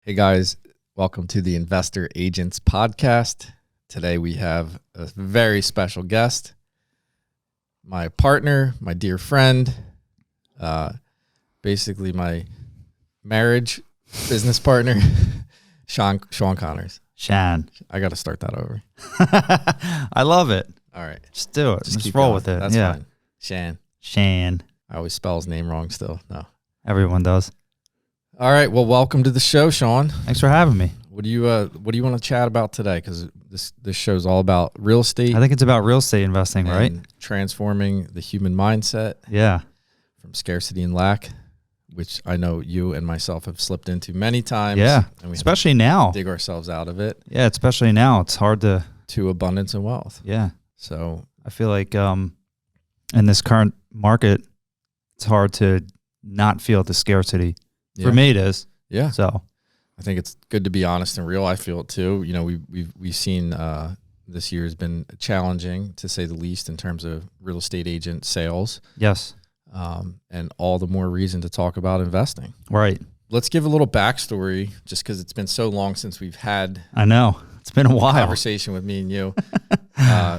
Hey guys, welcome to the Investor Agents Podcast. Today we have a very special guest, my partner, my dear friend, basically my marriage business partner, Shawn Connors. Shan. I got to start that over. I love it. All right. Just do it. Just keep roll going. with it. That's yeah. fine. Shan. I always spell his name wrong still. No. Everyone does. All right. Well, welcome to the show, Shawn. Thanks for having me. What do you want to chat about today? Because this show's all about real estate. I think it's about real estate investing, right? Transforming the human mindset. Yeah. From scarcity and lack, which I know you and myself have slipped into many times. Yeah. And we especially now. dig ourselves out of it. Yeah, especially now. It's hard to abundance and wealth. Yeah. So I feel like in this current market, it's hard to not feel the scarcity. yeah. For me, it is. Yeah. So I think it's good to be honest and real. I feel it too. You know, we've seen this year has been challenging to say the least in terms of real estate agent sales. yes. And all the more reason to talk about investing. Right. Let's give a little backstory, just because it's been so long since we've had I know. It's been a while. conversation with me and you.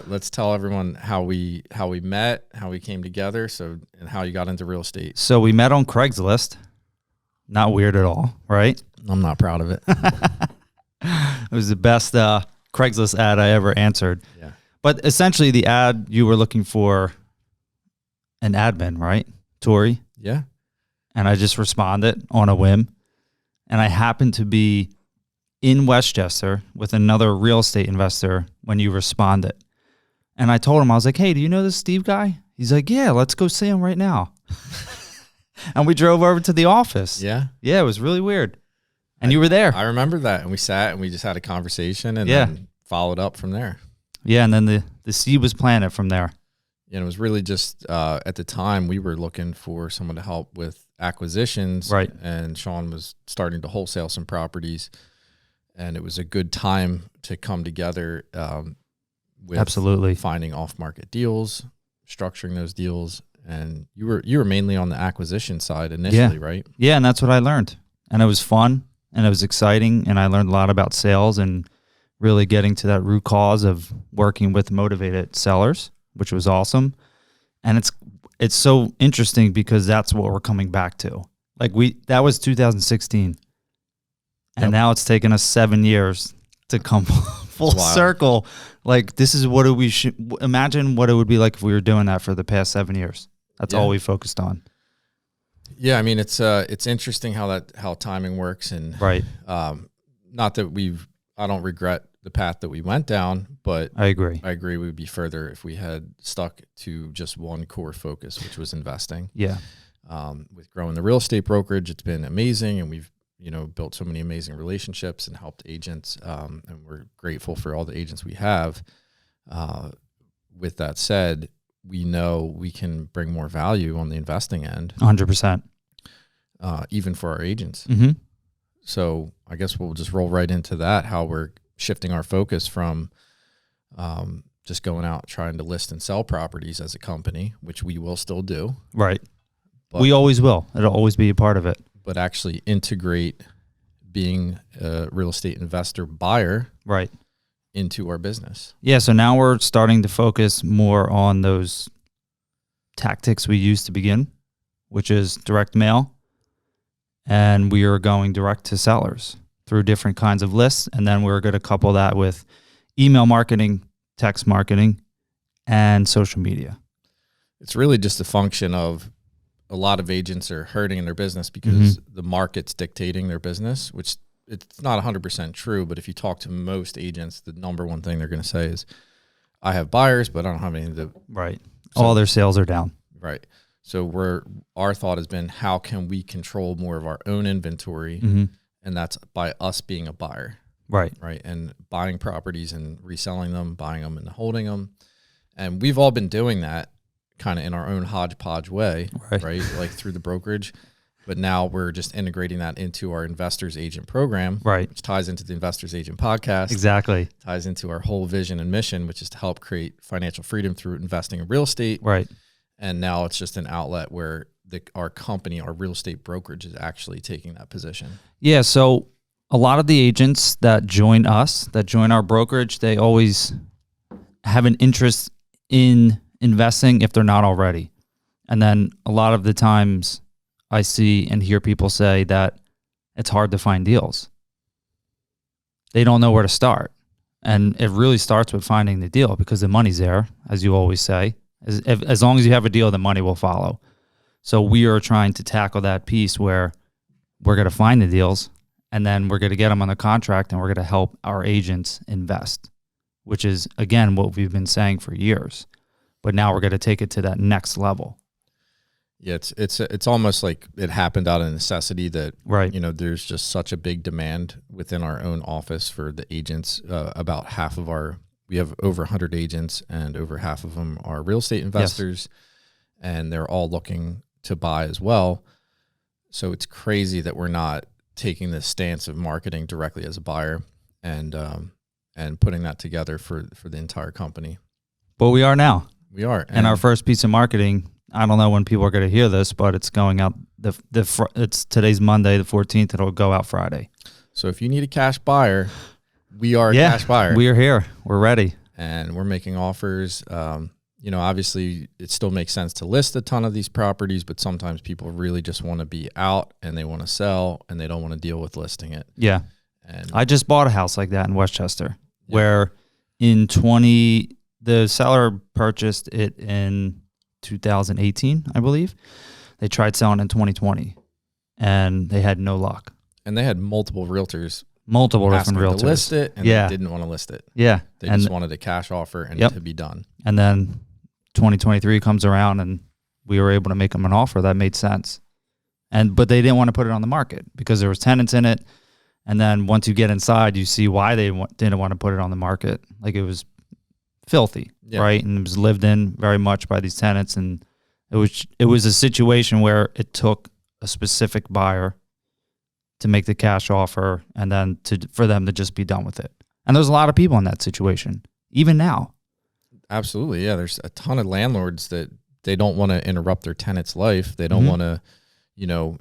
Let's tell everyone how we met, how we came together, and how you got into real estate. So we met on Craigslist. Not weird at all, right? I'm not proud of it. It was the best Craigslist ad I ever answered. Yeah. But essentially the ad, you were looking for an admin, right? Tori. Yeah. And I just responded on a whim. And I happened to be in Westchester with another real estate investor when you responded. And I told him, I was like, hey, do you know this Steve guy? He's like, yeah, let's go see him right now. And we drove over to the office. Yeah. Yeah, it was really weird. And you were there. I remember that. And we sat and we just had a conversation and then followed up from there. Yeah, and then the seed was planted from there. And it was really just at the time we were looking for someone to help with acquisitions. Right. And Shawn was starting to wholesale some properties. And it was a good time to come together with Absolutely finding off-market deals, structuring those deals. And you were mainly on the acquisition side initially, right? Yeah, and that's what I learned. And it was fun and it was exciting. And I learned a lot about sales and really getting to that root cause of working with motivated sellers, which was awesome. And it's so interesting because that's what we're coming back to. Like that was 2016. And now it's taken us 7 years to come full circle. Like this is what we should imagine what it would be like if we were doing that for the past 7 years. That's all we focused on. Yeah, I mean it's interesting how timing works, and right. Not that I don't regret the path that we went down, but I agree we would be further if we had stuck to just one core focus, which was investing. Yeah. With growing the real estate brokerage, it's been amazing, and we've built so many amazing relationships and helped agents, and we're grateful for all the agents we have. With that said, we know we can bring more value on the investing end. 100%. Even for our agents. Mm-hmm. So I guess we'll just roll right into that, how we're shifting our focus from just going out trying to list and sell properties as a company, which we will still do. Right. We always will. It'll always be a part of it. But actually integrate being a real estate investor buyer right into our business. Yeah, so now we're starting to focus more on those tactics we used to begin, which is direct mail. And we are going direct to sellers through different kinds of lists. And then we're going to couple that with email marketing, text marketing, and social media. It's really just a function of a lot of agents are hurting in their business because the market's dictating their business, which it's not 100% true. But if you talk to most agents, the number one thing they're going to say is, I have buyers, but I don't have any to. Right. So, all their sales are down. Right. So our thought has been, how can we control more of our own inventory? And that's by us being a buyer. Right. Right. And buying properties and reselling them, buying them and holding them. And we've all been doing that kind of in our own hodgepodge way, right? Like through the brokerage. But now we're just integrating that into our Investors Agent program, which ties into the Investors Agent Podcast. Exactly. Ties into our whole vision and mission, which is to help create financial freedom through investing in real estate. Right. And now it's just an outlet where our company, our real estate brokerage, is actually taking that position. Yeah. So a lot of the agents that join us, that join our brokerage, they always have an interest in investing if they're not already. And then a lot of the times I see and hear people say that it's hard to find deals. They don't know where to start. And it really starts with finding the deal, because the money's there, as you always say. As long as you have a deal, the money will follow. So we are trying to tackle that piece where we're going to find the deals, and then we're going to get them on the contract, and we're going to help our agents invest, which is, again, what we've been saying for years. But now we're going to take it to that next level. Yeah, it's almost like it happened out of necessity that, right. There's just such a big demand within our own office for the agents. About half of we have over 100 agents, and over half of them are real estate investors, and they're all looking to buy as well. So it's crazy that we're not taking this stance of marketing directly as a buyer and putting that together for the entire company. But we are now. We are. And our first piece of marketing, I don't know when people are going to hear this, but it's going out. It's today's Monday, the 14th. It'll go out Friday. So if you need a cash buyer, we are a cash buyer. We are here. We're ready. And we're making offers. Obviously it still makes sense to list a ton of these properties, but sometimes people really just want to be out and they want to sell and they don't want to deal with listing it. Yeah. And I just bought a house like that in Westchester, where the seller purchased it in 2018, I believe. They tried selling in 2020 and they had no luck. And they had multiple realtors. Different realtors to list it, and they didn't want to list it. Yeah. They just wanted a cash offer and to be done. And then 2023 comes around and we were able to make them an offer that made sense. But they didn't want to put it on the market because there was tenants in it. And then once you get inside, you see why they didn't want to put it on the market. Like, it was filthy, right? And it was lived in very much by these tenants. And it was a situation where it took a specific buyer to make the cash offer and then for them to just be done with it. And there's a lot of people in that situation, even now. Absolutely, yeah. There's a ton of landlords that they don't want to interrupt their tenant's life. They don't want to,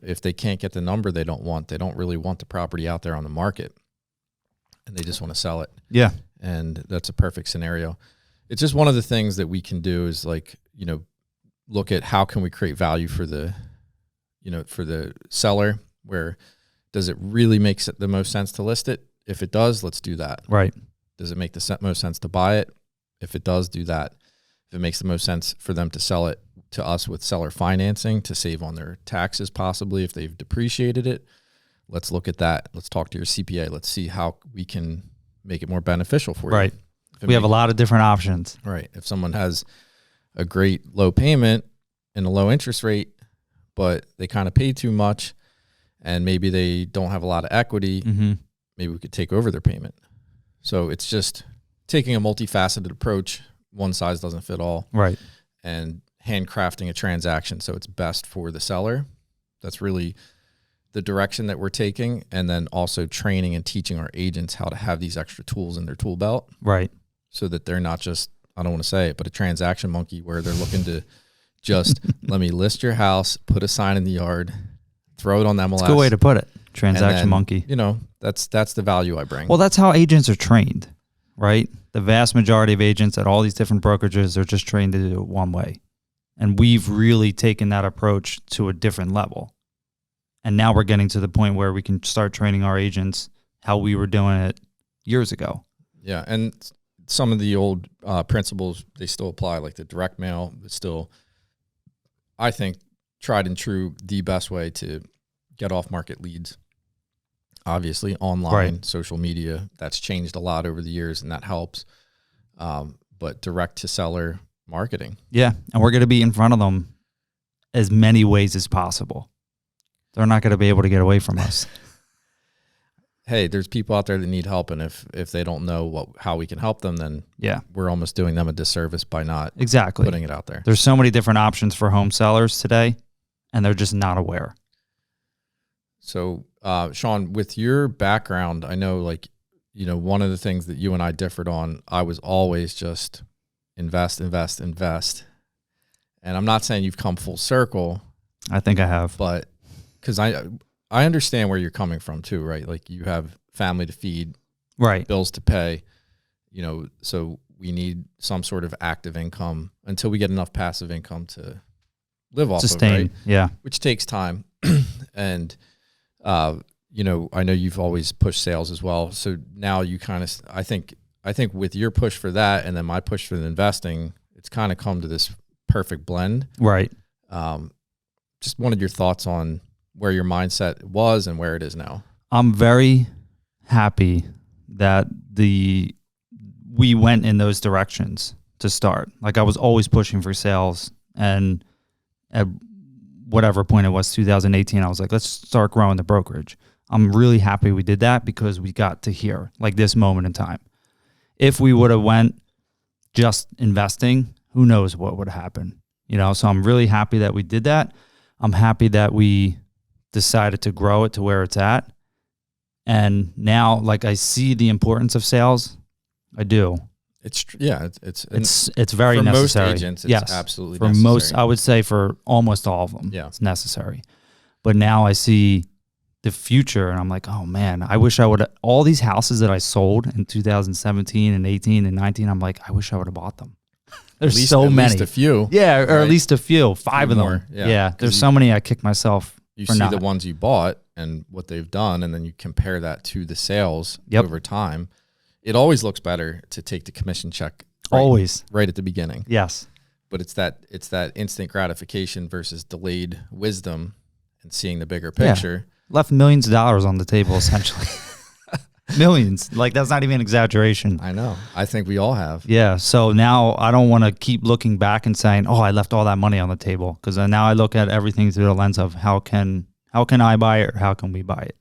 if they can't get the number they don't really want the property out there on the market, and they just want to sell it. Yeah. And that's a perfect scenario. It's just one of the things that we can do is look at how can we create value for the seller, where does it really make the most sense to list it? If it does, let's do that. Right. Does it make the most sense to buy it? If it does, do that. If it makes the most sense for them to sell it to us with seller financing to save on their taxes, possibly if they've depreciated it, let's look at that. Let's talk to your CPA. Let's see how we can make it more beneficial for you. Right. We have a lot of different options. Right. If someone has a great low payment and a low interest rate, but they kind of pay too much and maybe they don't have a lot of equity, maybe we could take over their payment. So it's just taking a multifaceted approach. One size doesn't fit all. Right. And handcrafting a transaction so it's best for the seller. That's really the direction that we're taking. And then also training and teaching our agents how to have these extra tools in their tool belt. Right. So that they're not just, I don't want to say it, but a transaction monkey where they're looking to just let me list your house, put a sign in the yard, throw it on MLS. That's a good way to put it. Transaction monkey. That's the value I bring. Well, that's how agents are trained, right? The vast majority of agents at all these different brokerages are just trained to do it one way. And we've really taken that approach to a different level. And now we're getting to the point where we can start training our agents how we were doing it years ago. Yeah, and some of the old principles, they still apply, like the direct mail. It's still, I think, tried and true, the best way to get off-market leads. Obviously, online, social media, that's changed a lot over the years, and that helps. But direct-to-seller marketing. Yeah, and we're going to be in front of them as many ways as possible. They're not going to be able to get away from us. Hey, there's people out there that need help, and if they don't know how we can help them, then we're almost doing them a disservice by not putting it out there. There's so many different options for home sellers today, and they're just not aware. So, Shawn, with your background, I know, one of the things that you and I differed on, I was always just invest. And I'm not saying you've come full circle. I think I have. But because I understand where you're coming from too, right? Like you have family to feed, right, bills to pay, so we need some sort of active income until we get enough passive income to live off sustain, of, right? Yeah. Which takes time. And, I know you've always pushed sales as well. So now you kind of, I think with your push for that and then my push for the investing, it's kind of come to this perfect blend. Right. Just wanted your thoughts on where your mindset was and where it is now. I'm very happy that we went in those directions to start. Like I was always pushing for sales, and at whatever point it was, 2018, I was like, let's start growing the brokerage. I'm really happy we did that because we got to here, like this moment in time. If we would have went just investing, who knows what would happen, So I'm really happy that we did that. I'm happy that we decided to grow it to where it's at. And now, like, I see the importance of sales. I do. It's very for necessary. Most agents, it's yes, absolutely for necessary. most, I would say for almost all of them, it's necessary. But now I see the future, and I'm like, oh man, I wish I would. All these houses that I sold in 2017 and 18 and 19, I'm like, I wish I would have bought them. There's so many. At least a few. Yeah, or right? at least a few. 5 of them. More, yeah. There's so many I kick myself. You for see not. the ones you bought and what they've done, and then you compare that to the sales over time. It always looks better to take the commission check right at the beginning. Yes. But it's that instant gratification versus delayed wisdom and seeing the bigger picture. Yeah. Left millions of dollars on the table, essentially. Millions. Like, that's not even an exaggeration. I know. I think we all have. Yeah. So now I don't want to keep looking back and saying, oh, I left all that money on the table. Because now I look at everything through the lens of how can I buy it, or how can we buy it?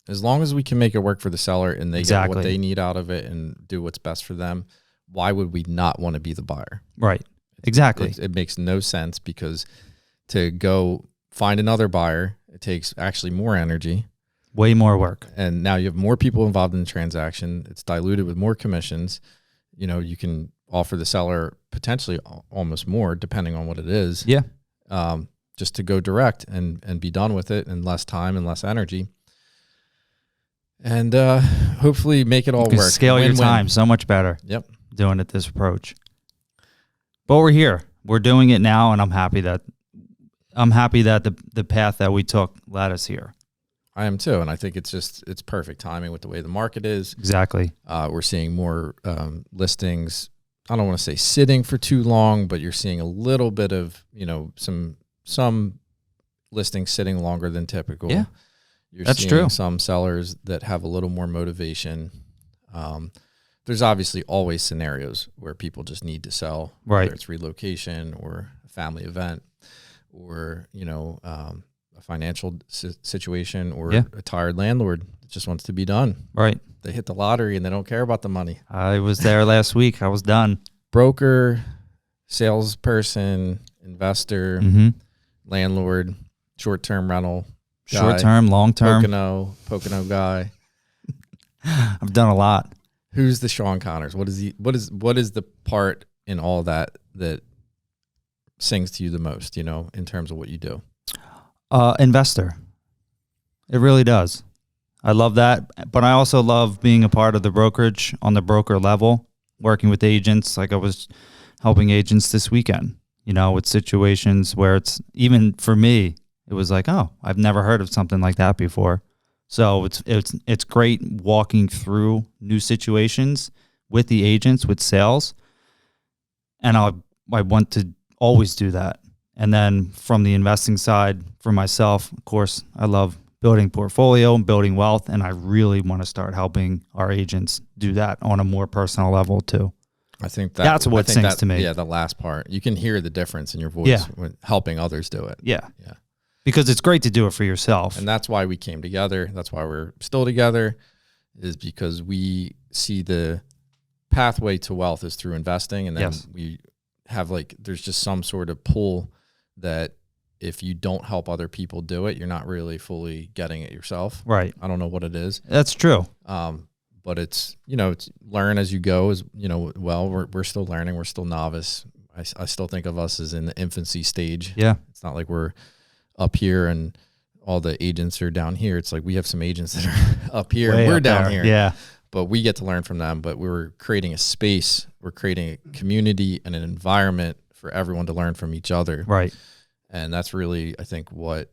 As long as we can make it work for the seller and they get what they need out of it and do what's best for them, why would we not want to be the buyer? Right. Exactly. It makes no sense, because to go find another buyer, it takes actually more energy. Way more work. And now you have more people involved in the transaction. It's diluted with more commissions. You can offer the seller potentially almost more depending on what it is. Yeah. Just to go direct and be done with it in less time and less energy. And hopefully make it all work. Scale your time so much better. Yep. Doing it this approach. But we're here. We're doing it now, and I'm happy that the path that we took led us here. I am too, and I think it's perfect timing with the way the market is. Exactly. We're seeing more listings. I don't want to say sitting for too long, but you're seeing a little bit of some listings sitting longer than typical. Yeah, That's true. Some sellers that have a little more motivation. There's obviously always scenarios where people just need to sell, right? Whether it's relocation or a family event, or a financial situation, or a tired landlord that just wants to be done. Right. They hit the lottery and they don't care about the money. I was there last week. I was done. Broker, salesperson, investor, landlord, short-term rental, short-term, long-term, Pocono guy. I've done a lot. Who's the Shawn Connors? What is the part in all that sings to you the most, in terms of what you do? Investor. It really does. I love that, but I also love being a part of the brokerage on the broker level, working with agents. Like I was helping agents this weekend, with situations where it's, even for me, it was like, oh, I've never heard of something like that before. So it's great walking through new situations with the agents, with sales, and I want to always do that. And then from the investing side, for myself, of course, I love building portfolio and building wealth, and I really want to start helping our agents do that on a more personal level too. I think that's what sings to me. Yeah, the last part. You can hear the difference in your voice when helping others do it. Yeah. Yeah. Because it's great to do it for yourself. And that's why we came together. That's why we're still together, is because we see the pathway to wealth is through investing. And then we have there's just some sort of pull that if you don't help other people do it, you're not really fully getting it yourself. Right. I don't know what it is. That's true. But it's, it's learn as you go. We're still learning. We're still novice. I still think of us as in the infancy stage. Yeah. It's not like we're up here and all the agents are down here. It's like we have some agents that are up here. Way We're up down there. here. Yeah. But we get to learn from them. But we're creating a space. We're creating a community and an environment for everyone to learn from each other. Right. And that's really, I think, what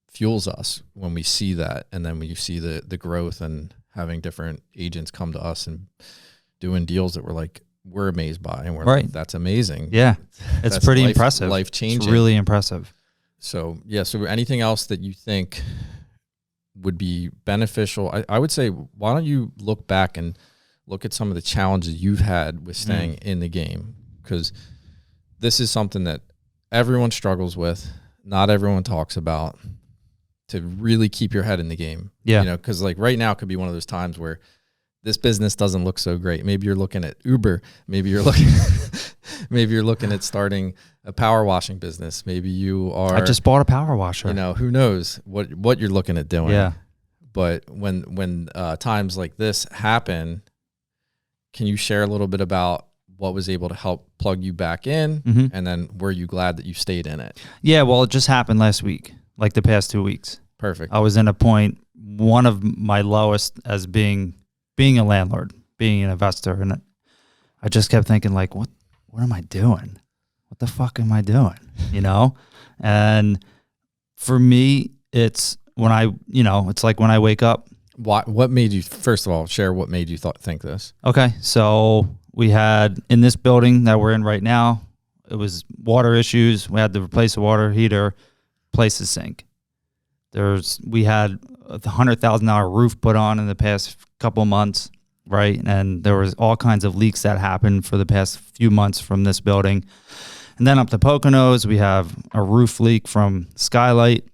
fuels us when we see that. And then when you see the growth and having different agents come to us and doing deals that we're amazed by. And we're like, that's amazing. Yeah. It's pretty impressive. Life-changing. It's really impressive. So, yeah. So anything else that you think would be beneficial? I would say, why don't you look back and look at some of the challenges you've had with staying in the game? Because this is something that everyone struggles with. Not everyone talks about, to really keep your head in the game. Yeah. You know, because like right now could be one of those times where this business doesn't look so great. Maybe you're looking at Uber. Maybe you're looking at starting a power washing business. Maybe you are. I just bought a power washer. You know, who knows what you're looking at doing. Yeah. But when times like this happen, can you share a little bit about what was able to help plug you back in? Mm-hmm. And then were you glad that you stayed in it? Yeah. Well, it just happened last week, like the past 2 weeks. Perfect. I was in a point, one of my lowest as being a landlord, being an investor. And I just kept thinking like, what am I doing? What the fuck am I doing? You know? And for me, it's it's like when I wake up. What made you, first of all, share what made you think this? Okay. So we had in this building that we're in right now, it was water issues. We had to replace the water heater, replace the sink. We had a $100,000 roof put on in the past couple months, right? And there was all kinds of leaks that happened for the past few months from this building. And then up to Poconos, we have a roof leak from Skylight,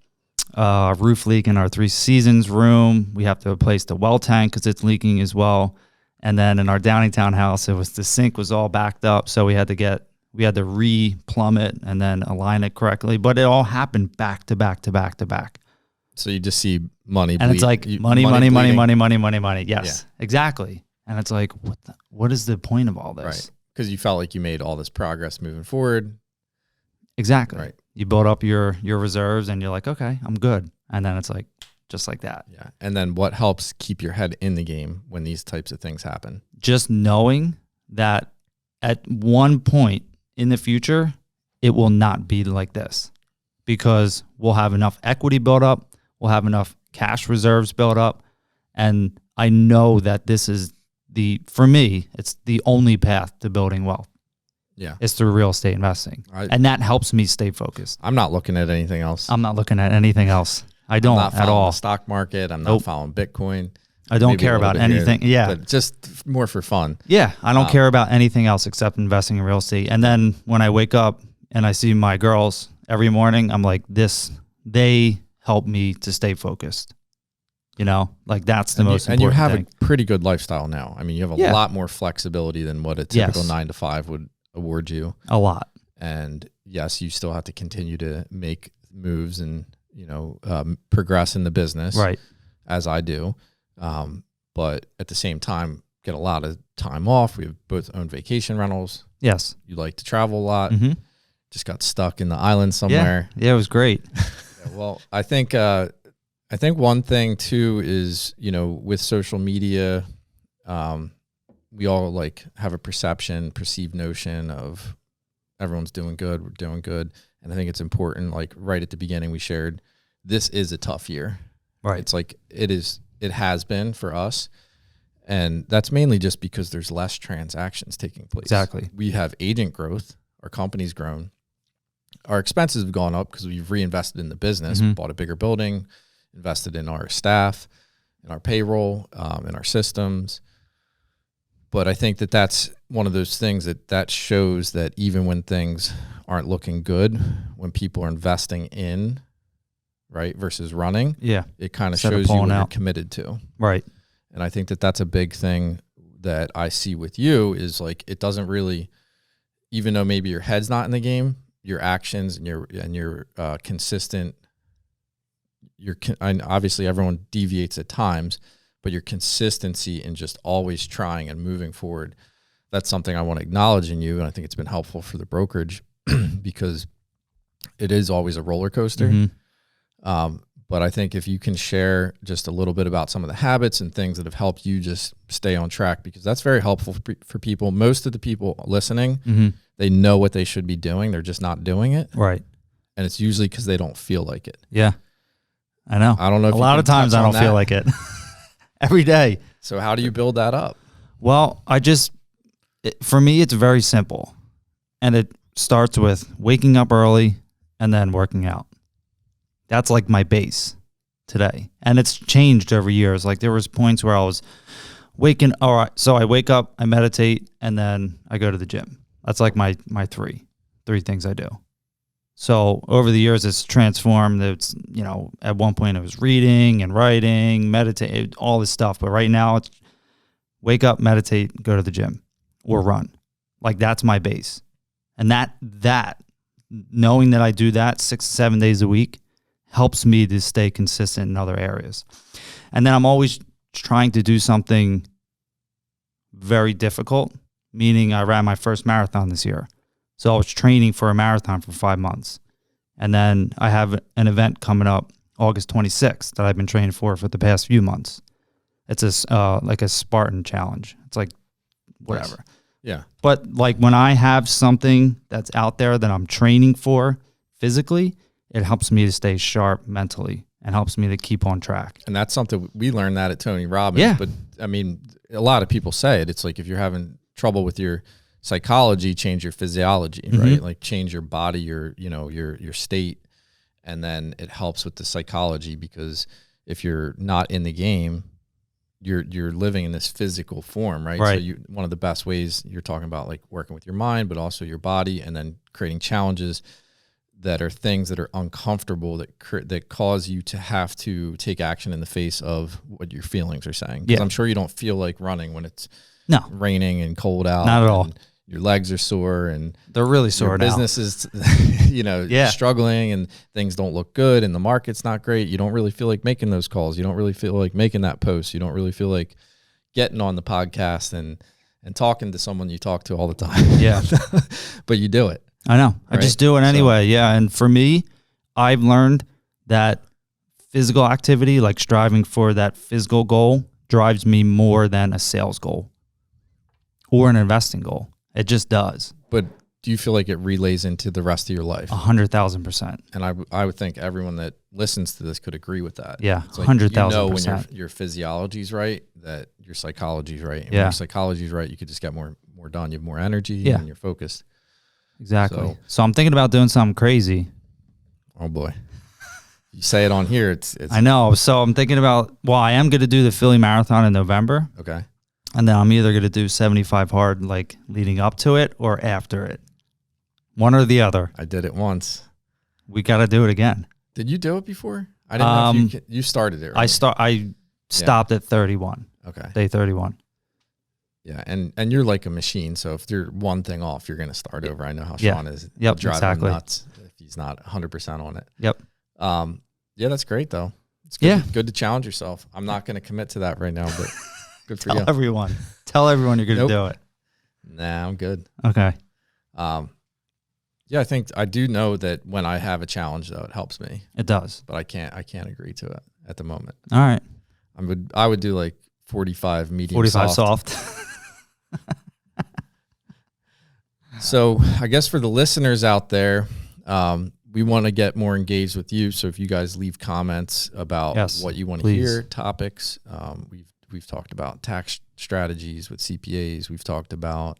a roof leak in our Three Seasons room. We have to replace the well tank because it's leaking as well. And then in our Downingtown house, the sink was all backed up, so we had to re-plumb it and then align it correctly. But it all happened back to back to back to back. So you just see money, and it's like money. Yes, yeah. Exactly. And it's like, what is the point of all this? Right. Because you felt like you made all this progress moving forward. Exactly. Right. You build up your reserves, and you're like, okay, I'm good. And then it's like just like that. Yeah. And then what helps keep your head in the game when these types of things happen? Just knowing that at one point in the future, it will not be like this, because we'll have enough equity built up. We'll have enough cash reserves built up. And I know that this is for me, it's the only path to building wealth. Yeah. It's through real estate investing. And that helps me stay focused. I'm not looking at anything else. I'm not looking at anything else. I don't at all. The stock market. I'm not following Bitcoin. I don't care about anything. Here, but just more for fun. Yeah. I don't care about anything else except investing in real estate. And then when I wake up and I see my girls every morning, I'm like, they help me to stay focused. You know, like that's the most important thing. And you have a pretty good lifestyle now. I mean, you have a lot more flexibility than what a typical 9 to 5 would award you. A lot. And yes, you still have to continue to make moves and, progress in the business. Right. As I do. But at the same time, get a lot of time off. We have both own vacation rentals. Yes. You like to travel a lot. Mm-hmm. Just got stuck in the island somewhere. Yeah, it was great. Well, I think one thing too is, with social media, we all have a perceived notion of everyone's doing good, we're doing good. And I think it's important, right at the beginning we shared, this is a tough year. Right. It's it has been for us. And that's mainly just because there's less transactions taking place. Exactly. We have agent growth, our company's grown. Our expenses have gone up because we've reinvested in the business, bought a bigger building, invested in our staff, in our payroll, in our systems. But I think that that's one of those things that shows that even when things aren't looking good, when people are investing in, right, versus running, it kind of shows you what you're committed to. Right. And I think that that's a big thing that I see with you is it doesn't really, even though maybe your head's not in the game, your actions and your consistent, obviously everyone deviates at times, but your consistency in just always trying and moving forward, that's something I want to acknowledge in you. And I think it's been helpful for the brokerage because it is always a roller coaster. But I think if you can share just a little bit about some of the habits and things that have helped you just stay on track, because that's very helpful for people. Most of the people listening, they know what they should be doing. They're just not doing it. Right. And it's usually because they don't feel like it. Yeah. I know. I don't know if a lot of times I don't feel like it every day. So how do you build that up? Well, for me, it's very simple. And it starts with waking up early and then working out. That's like my base today. And it's changed over years. Like there was points where I was all right. So I wake up, I meditate, and then I go to the gym. That's like my three things I do. So over the years, it's transformed. It's, at one point it was reading and writing, meditate, all this stuff. But right now it's wake up, meditate, go to the gym or run. Like that's my base. And that knowing that I do that 6 to 7 days a week helps me to stay consistent in other areas. And then I'm always trying to do something very difficult, meaning I ran my first marathon this year. So I was training for a marathon for 5 months. And then I have an event coming up August 26th that I've been training for the past few months. It's like a Spartan challenge. It's like whatever. Nice. Yeah. But like when I have something that's out there that I'm training for physically, it helps me to stay sharp mentally and helps me to keep on track. And that's something we learned that at Tony Robbins. Yeah. But I mean, a lot of people say it. It's like if you're having trouble with your psychology, change your physiology, right? Like change your body, your state. And then it helps with the psychology, because if you're not in the game, you're living in this physical form, right? So one of the best ways you're talking about, like working with your mind, but also your body, and then creating challenges that are things that are uncomfortable that cause you to have to take action in the face of what your feelings are saying. Because I'm sure you don't feel like running when it's raining and cold out. Not at all. Your legs are sore and they're really sore now. Business is, struggling and things don't look good and the market's not great. You don't really feel like making those calls. You don't really feel like making that post. You don't really feel like getting on the podcast and talking to someone you talk to all the time. Yeah. But you do it. I know. Right? I just do it anyway. Yeah. And for me, I've learned that physical activity, like striving for that physical goal, drives me more than a sales goal or an investing goal. It just does. But do you feel like it relays into the rest of your life? 100,000%. And I would think everyone that listens to this could agree with that. Yeah, it's like 100,000%. When your physiology's right, that your psychology's right. And when your psychology's right, you could just get more done. You have more energy and you're focused. Exactly. So I'm thinking about doing something crazy. Oh boy. You say it on here, it's I know. So I'm thinking about, I am going to do the Philly Marathon in November. Okay. And then I'm either going to do 75 hard, like leading up to it or after it. One or the other. I did it once. We got to do it again. Did you do it before? I didn't know if you started it. Right? I stopped at 31. Okay. Day 31. Yeah, and you're like a machine. So if you're one thing off, you're going to start over. I know how Shawn is. Yep, drive exactly. him nuts if he's not 100% on it. Yep. Yeah, that's great though. It's good. Good to challenge yourself. I'm not going to commit to that right now, but good for you. Tell everyone you're going to do it. Nah, I'm good. Okay. Yeah, I think I do know that when I have a challenge though, it helps me. It does. But I can't agree to it at the moment. All right. I would do like 45 medium 45 soft. So I guess for the listeners out there, we want to get more engaged with you. So if you guys leave comments about what you want to hear, topics, we've talked about tax strategies with CPAs. We've talked about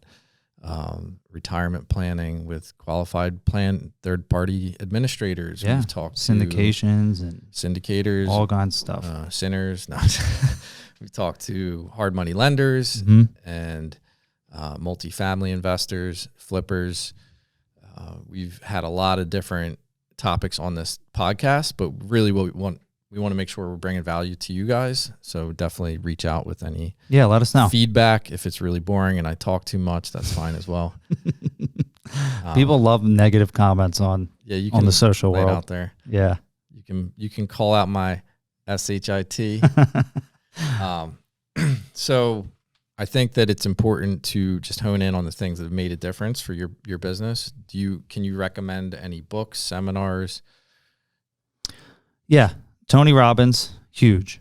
retirement planning with qualified third-party administrators. Yeah. We've talked syndications and syndicators, all kinds of stuff. Sinners. We've talked to hard money lenders and multifamily investors, flippers. We've had a lot of different topics on this podcast, but really what we want to make sure we're bringing value to you guys. So definitely reach out with any let us know feedback. If it's really boring and I talk too much, that's fine as well. People love negative comments on the social world out there. Yeah, you can call out my SHIT. So I think that it's important to just hone in on the things that have made a difference for your business. Can you recommend any books, seminars? Yeah. Tony Robbins, huge.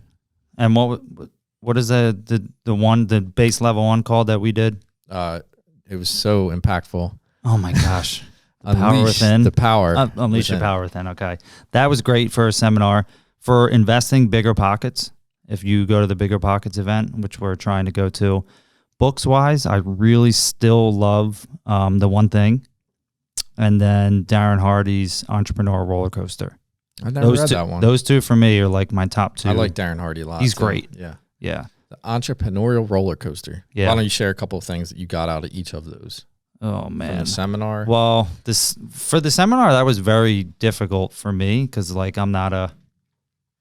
And what is the base level one called that we did? It was so impactful. Oh my gosh. Unleash the power. Unleash the power within. Okay. That was great for a seminar for investing bigger pockets. If you go to the Bigger Pockets event, which we're trying to go to, books wise, I really still love The One Thing, and then Darren Hardy's Entrepreneur Roller Coaster. I never read that one. Those two for me are like my top two. I like Darren Hardy a lot. He's great. Yeah. Yeah. The Entrepreneurial Roller Coaster. Yeah. Why don't you share a couple of things that you got out of each of those? Oh man. From the seminar. Well, for the seminar, that was very difficult for me because like I'm not a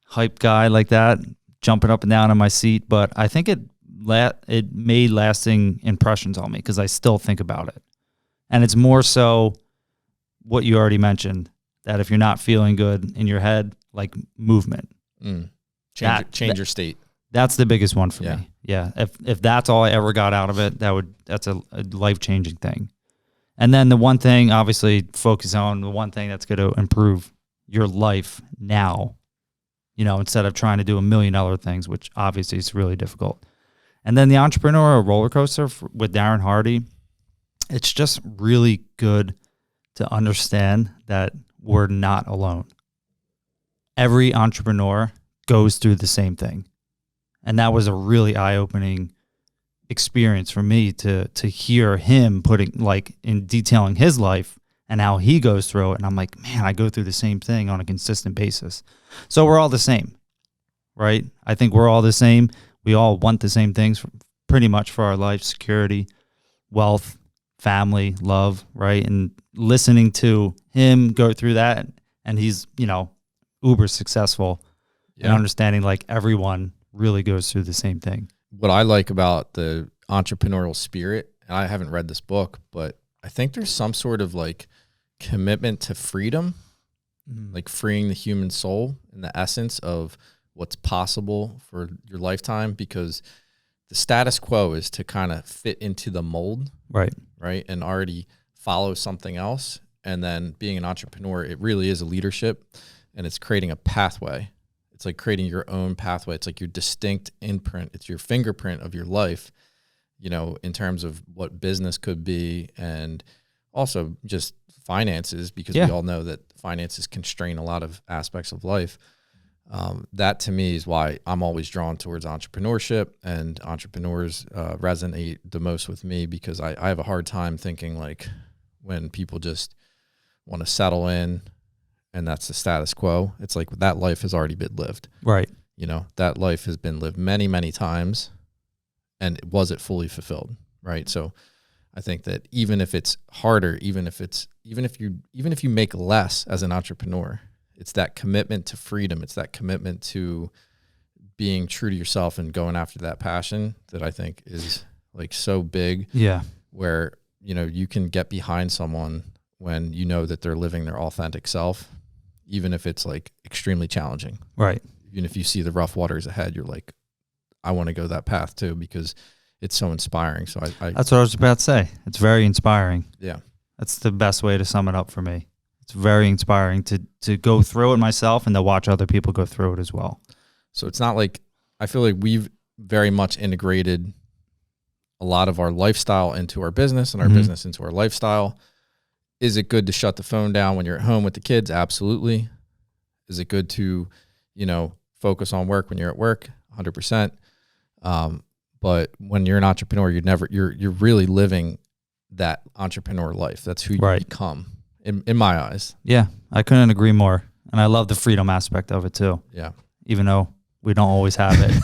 hype guy like that, jumping up and down in my seat. But I think it made lasting impressions on me because I still think about it. And it's more so what you already mentioned, that if you're not feeling good in your head, like movement. Change your state. That's the biggest one for me. Yeah. If that's all I ever got out of it, that's a life-changing thing. And then the one thing, obviously, focus on the one thing that's going to improve your life now, instead of trying to do $1 million things, which obviously is really difficult. And then the Entrepreneurial Roller Coaster with Darren Hardy, it's just really good to understand that we're not alone. Every entrepreneur goes through the same thing. And that was a really eye-opening experience for me to hear him detailing his life and how he goes through it. And I'm like, man, I go through the same thing on a consistent basis. So we're all the same, right? I think we're all the same. We all want the same things pretty much for our life: security, wealth, family, love, right? And listening to him go through that, and he's, uber successful, and understanding like everyone really goes through the same thing. What I like about the entrepreneurial spirit, and I haven't read this book, but I think there's some sort of like commitment to freedom, like freeing the human soul and the essence of what's possible for your lifetime, because the status quo is to kind of fit into the mold, right, and already follow something else. And then being an entrepreneur, it really is a leadership, and it's creating a pathway. It's like creating your own pathway. It's like your distinct imprint. It's your fingerprint of your life, in terms of what business could be, and also just finances, because we all know that finances constrain a lot of aspects of life. That to me is why I'm always drawn towards entrepreneurship, and entrepreneurs resonate the most with me, because I have a hard time thinking like when people just want to settle in and that's the status quo. It's like that life has already been lived. Right. That life has been lived many, many times, and was it fully fulfilled? Right. So I think that even if it's harder, even if you make less as an entrepreneur, it's that commitment to freedom. It's that commitment to being true to yourself and going after that passion that I think is like so big. Yeah. Where, you can get behind someone when you know that they're living their authentic self, even if it's like extremely challenging. Right. Even if you see the rough waters ahead, you're like, I want to go that path too, because it's so inspiring. So I that's what I was about to say. It's very inspiring. Yeah. That's the best way to sum it up for me. It's very inspiring to go through it myself and to watch other people go through it as well. So it's not like, I feel like we've very much integrated a lot of our lifestyle into our business, and our business into our lifestyle. Is it good to shut the phone down when you're at home with the kids? Absolutely. Is it good to, focus on work when you're at work? 100%. But when you're an entrepreneur, you're really living that entrepreneur life. That's who you become in my eyes. Yeah, I couldn't agree more. And I love the freedom aspect of it too. Yeah. Even though we don't always have it.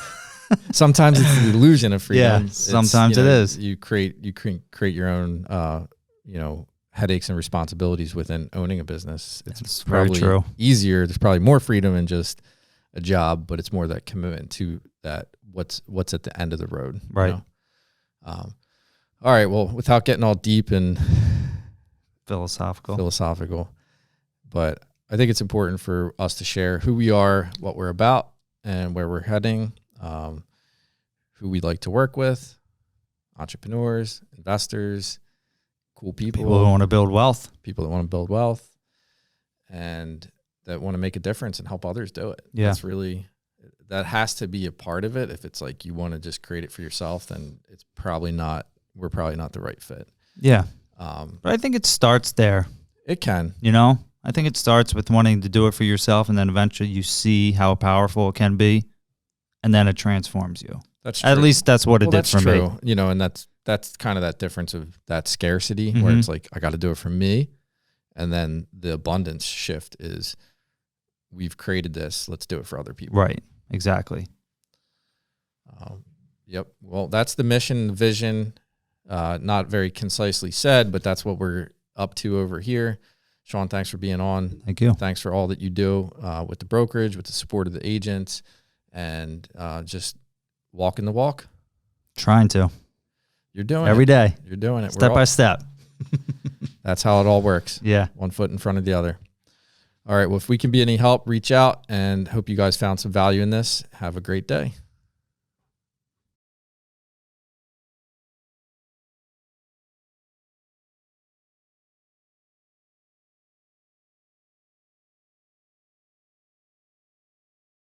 Sometimes it's the illusion of freedom. Yeah, sometimes it is. You create your own, headaches and responsibilities within owning a business. It's probably very true. Easier. There's probably more freedom in just a job, but it's more that commitment to that. What's at the end of the road. Right. All right. Well, without getting all deep and philosophical, but I think it's important for us to share who we are, what we're about, and where we're heading, who we like to work with, entrepreneurs, investors, cool people who want to build wealth, people that want to build wealth. And that want to make a difference and help others do it. Yeah. That has to be a part of it. If it's like you want to just create it for yourself, then we're probably not the right fit. Yeah. But I think it starts there. It can. I think it starts with wanting to do it for yourself, and then eventually you see how powerful it can be, and then it transforms you. That's true. At least that's what it did for me. And that's kind of that difference of that scarcity where it's like, I got to do it for me. And then the abundance shift is, we've created this, let's do it for other people. Right. Exactly. Yep. Well, that's the mission, vision, not very concisely said, but that's what we're up to over here. Shawn, thanks for being on. Thank you. Thanks for all that you do with the brokerage, with the support of the agents, and just walking the walk. Trying to. You're doing every it. day. You're doing it. Step by step. That's how it all works. Yeah. One foot in front of the other. All right. Well, if we can be any help, reach out, and hope you guys found some value in this. Have a great day.